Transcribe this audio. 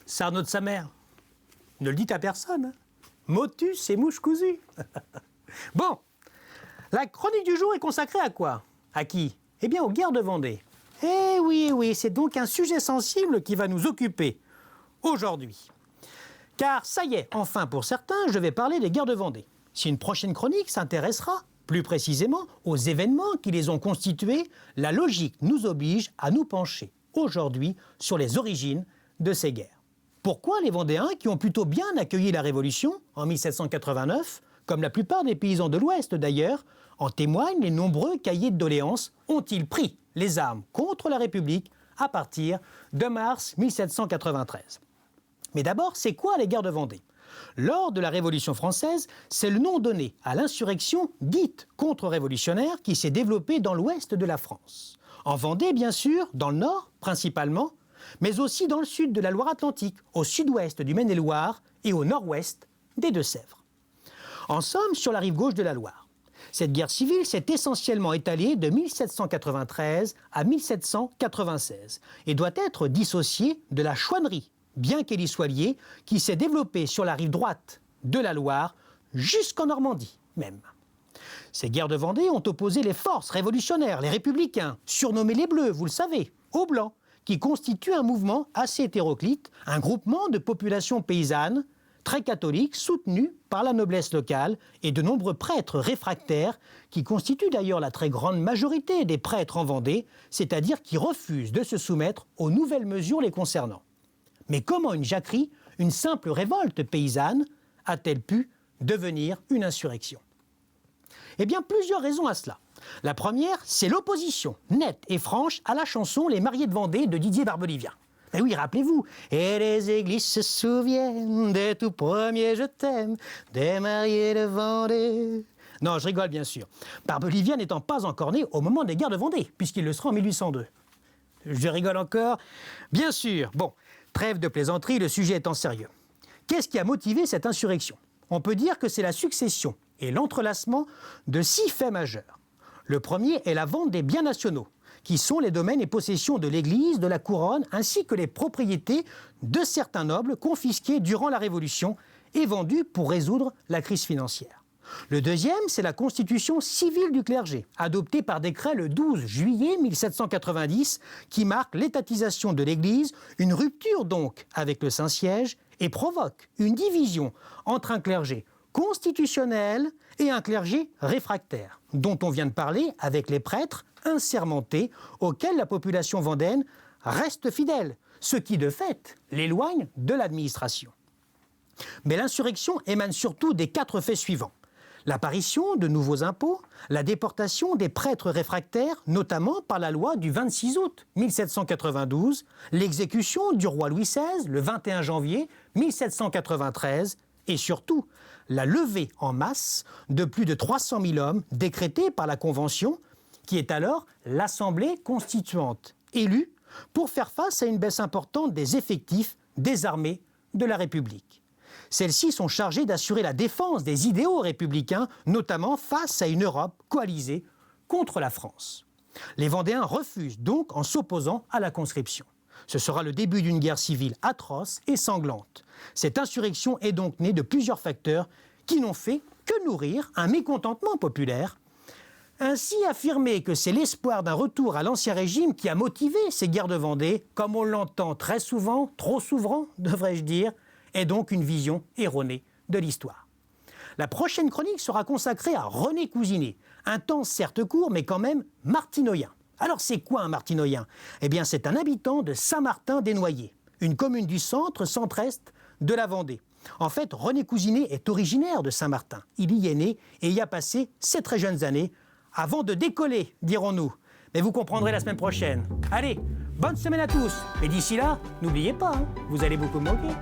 Sarnaud de sa mère. Ne le dites à personne. Hein. Motus et mouche cousue. Bon, la chronique du jour est consacrée à quoi? À qui? Eh bien, aux guerres de Vendée. Eh oui, c'est donc un sujet sensible qui va nous occuper aujourd'hui. Car ça y est, enfin pour certains, je vais parler des guerres de Vendée. Si une prochaine chronique s'intéressera plus précisément aux événements qui les ont constitués, la logique nous oblige à nous pencher aujourd'hui sur les origines de ces guerres. Pourquoi les Vendéens, qui ont plutôt bien accueilli la Révolution en 1789, comme la plupart des paysans de l'Ouest d'ailleurs, en témoignent les nombreux cahiers de doléances, ont-ils pris les armes contre la République à partir de mars 1793? Mais d'abord, c'est quoi les guerres de Vendée? Lors de la Révolution française, c'est le nom donné à l'insurrection dite contre-révolutionnaire qui s'est développée dans l'ouest de la France. En Vendée, bien sûr, dans le nord principalement, mais aussi dans le sud de la Loire-Atlantique, au sud-ouest du Maine-et-Loire et au nord-ouest des Deux-Sèvres. En somme, sur la rive gauche de la Loire. Cette guerre civile s'est essentiellement étalée de 1793 à 1796 et doit être dissociée de la chouannerie, bien qu'elle y soit liée, qui s'est développée sur la rive droite de la Loire jusqu'en Normandie même. Ces guerres de Vendée ont opposé les forces révolutionnaires, les républicains, surnommés les Bleus, vous le savez, aux Blancs, qui constitue un mouvement assez hétéroclite, un groupement de populations paysannes, très catholiques, soutenus par la noblesse locale et de nombreux prêtres réfractaires, qui constituent d'ailleurs la très grande majorité des prêtres en Vendée, c'est-à-dire qui refusent de se soumettre aux nouvelles mesures les concernant. Mais comment une jacquerie, une simple révolte paysanne, a-t-elle pu devenir une insurrection? Eh bien, plusieurs raisons à cela. La première, c'est l'opposition nette et franche à la chanson Les Mariés de Vendée de Didier Barbelivien. Mais oui, rappelez-vous, et les églises se souviennent des tout premiers je t'aime, des mariés de Vendée. Non, je rigole bien sûr. Barbelivien n'étant pas encore né au moment des guerres de Vendée, puisqu'il le sera en 1802. Je rigole encore. Bien sûr. Bon, trêve de plaisanterie, le sujet étant sérieux. Qu'est-ce qui a motivé cette insurrection? On peut dire que c'est la succession et l'entrelacement de 6 faits majeurs. Le premier est la vente des biens nationaux, qui sont les domaines et possessions de l'Église, de la couronne, ainsi que les propriétés de certains nobles confisqués durant la Révolution et vendus pour résoudre la crise financière. Le deuxième, c'est la constitution civile du clergé, adoptée par décret le 12 juillet 1790, qui marque l'étatisation de l'Église, une rupture donc avec le Saint-Siège, et provoque une division entre un clergé constitutionnel et un clergé réfractaire, dont on vient de parler avec les prêtres insermentés auxquels la population vendéenne reste fidèle, ce qui de fait l'éloigne de l'administration. Mais l'insurrection émane surtout des 4 faits suivants. L'apparition de nouveaux impôts, la déportation des prêtres réfractaires, notamment par la loi du 26 août 1792, l'exécution du roi Louis XVI le 21 janvier 1793, et surtout la levée en masse de plus de 300 000 hommes décrétée par la Convention, qui est alors l'Assemblée constituante, élue pour faire face à une baisse importante des effectifs des armées de la République. Celles-ci sont chargées d'assurer la défense des idéaux républicains, notamment face à une Europe coalisée contre la France. Les Vendéens refusent donc en s'opposant à la conscription. Ce sera le début d'une guerre civile atroce et sanglante. Cette insurrection est donc née de plusieurs facteurs qui n'ont fait que nourrir un mécontentement populaire. Ainsi, affirmer que c'est l'espoir d'un retour à l'Ancien Régime qui a motivé ces guerres de Vendée, comme on l'entend très souvent, trop souvent, devrais-je dire, est donc une vision erronée de l'histoire. La prochaine chronique sera consacrée à René Cousinet, un temps certes court, mais quand même martinoyen. Alors c'est quoi un martinoyen? Eh bien c'est un habitant de Saint-Martin-des-Noyers, une commune du centre-est de la Vendée. En fait, René Cousinet est originaire de Saint-Martin. Il y est né et y a passé ses très jeunes années, avant de décoller, dirons-nous. Mais vous comprendrez la semaine prochaine. Allez, bonne semaine à tous. Et d'ici là, n'oubliez pas, vous allez beaucoup me manquer.